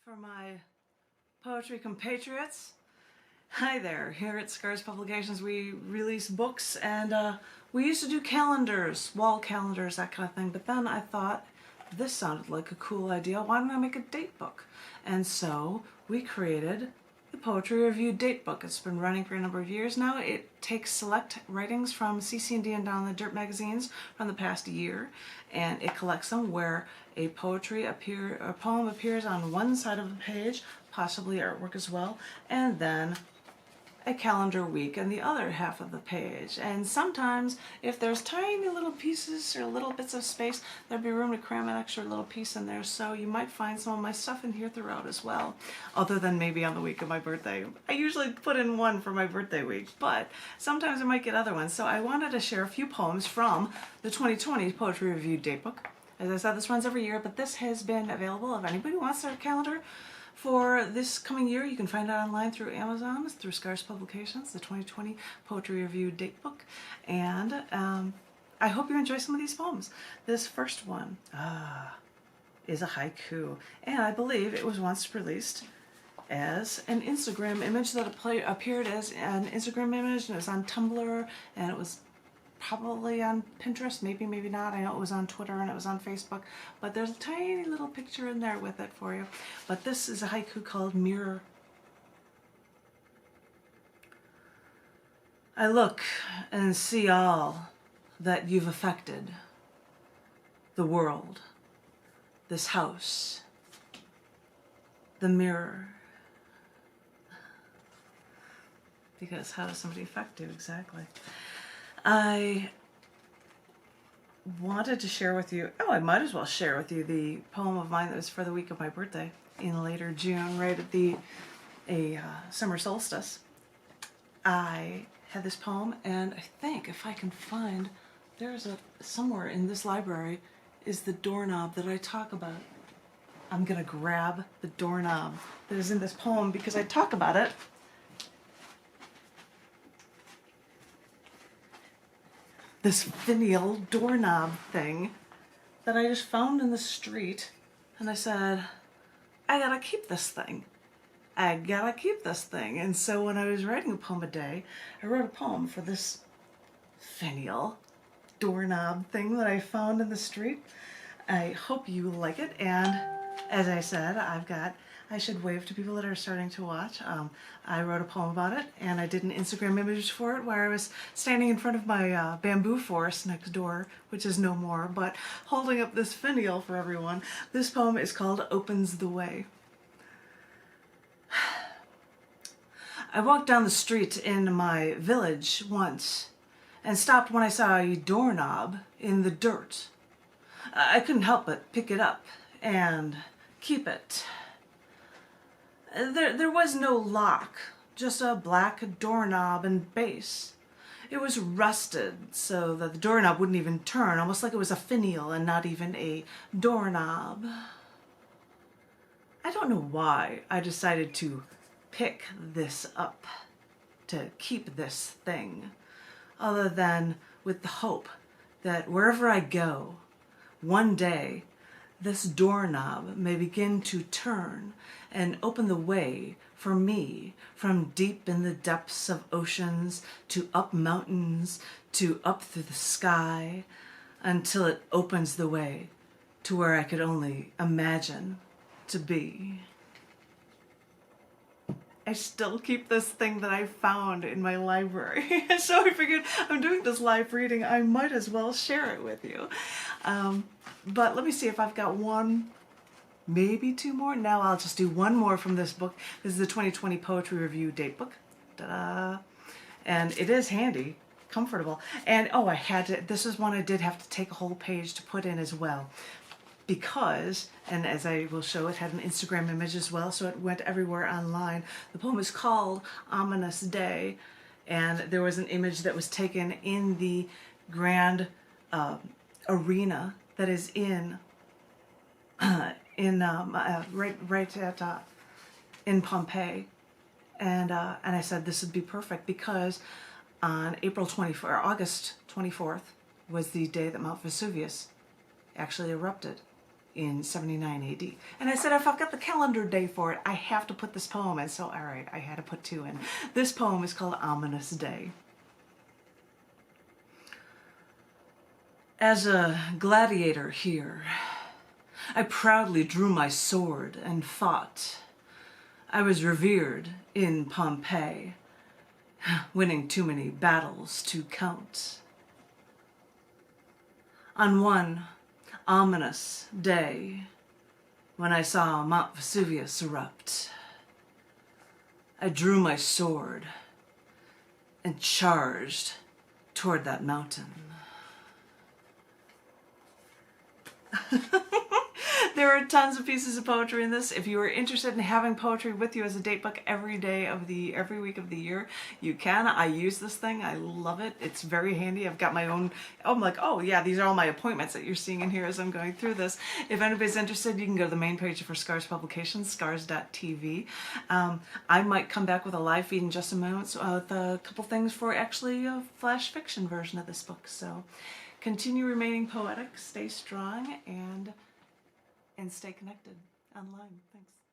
For my poetry compatriots, hi there. Here at Scars Publications we release books, and we used to do calendars, wall calendars, that kind of thing, but then I thought this sounded like a cool idea. Why don't I make a date book? And so we created the Poetry Review Date Book. It's been running for a number of years now. It takes select writings from CC&D and Down the Dirt magazines from the past year, and it collects them where a poem appears on one side of the page, possibly artwork as well, and then a calendar week in the other half of the page. And sometimes if there's tiny little pieces or little bits of space, there'd be room to cram an extra little piece in there, so you might find some of my stuff in here throughout as well, other than maybe on the week of my birthday. I usually put in one for my birthday week, but sometimes I might get other ones. So I wanted to share a few poems from the 2020 Poetry Review Datebook. As I said, this runs every year, but this has been available if anybody wants their calendar for this coming year. You can find it online through Amazon, through Scars Publications, the 2020 Poetry Review Datebook. And I hope you enjoy some of these poems. This first one is a haiku, and I believe it was once released as an Instagram image that appeared as an Instagram image, and it was on Tumblr, and it was probably on Pinterest, maybe not. I know it was on Twitter and it was on Facebook, but there's a tiny little picture in there with it for you. But this is a haiku called Mirror. I look and see all that you've affected. The world, this house, the mirror. Because how does somebody affect you exactly? I wanted to share with you, I might as well share with you the poem of mine that was for the week of my birthday in later June, right at the summer solstice. I had this poem, and I think if I can find, somewhere in this library is the doorknob that I talk about. I'm gonna grab the doorknob that is in this poem because I talk about it. This finial doorknob thing that I just found in the street, and I said, I gotta keep this thing. I gotta keep this thing. And so when I was writing a poem a day, I wrote a poem for this finial doorknob thing that I found in the street. I hope you like it, and as I said, I should wave to people that are starting to watch. I wrote a poem about it, and I did an Instagram image for it where I was standing in front of my bamboo forest next door, which is no more, but holding up this finial for everyone. This poem is called Opens the Way. I walked down the street in my village once and stopped when I saw a doorknob in the dirt. I couldn't help but pick it up and keep it. There was no lock, just a black doorknob and base. It was rusted so that the doorknob wouldn't even turn, almost like it was a finial and not even a doorknob. I don't know why I decided to pick this up, to keep this thing, other than with the hope that wherever I go, one day this doorknob may begin to turn and open the way for me from deep in the depths of oceans to up mountains to up through the sky, until it opens the way to where I could only imagine to be. I still keep this thing that I found in my library. So I figured, I'm doing this live reading, I might as well share it with you. But let me see if I've got one, maybe two more. No, I'll just do one more from this book. This is the 2020 Poetry Review Datebook. Ta-da! And it is handy, comfortable. And this is one I did have to take a whole page to put in as well. Because, and as I will show, it had an Instagram image as well, so it went everywhere online. The poem is called Ominous Day, and there was an image that was taken in the grand arena that is in Pompeii, and I said this would be perfect because on August 24th was the day that Mount Vesuvius actually erupted. in 79 AD. And I said, if I've got the calendar day for it, I have to put this poem in. So, all right, I had to put 2 in. This poem is called Ominous Day. As a gladiator here, I proudly drew my sword and fought. I was revered in Pompeii, winning too many battles to count. On one ominous day, when I saw Mount Vesuvius erupt, I drew my sword and charged toward that mountain. There are tons of pieces of poetry in this. If you are interested in having poetry with you as a date book every week of the year, you can. I use this thing. I love it. It's very handy. I've got my own, I'm like, oh yeah, these are all my appointments that you're seeing in here as I'm going through this. If anybody's interested, you can go to the main page for Scars Publications, scars.tv. I might come back with a live feed in just a moment with a couple things for actually a flash fiction version of this book. So continue remaining poetic, stay strong, and stay connected online. Thanks.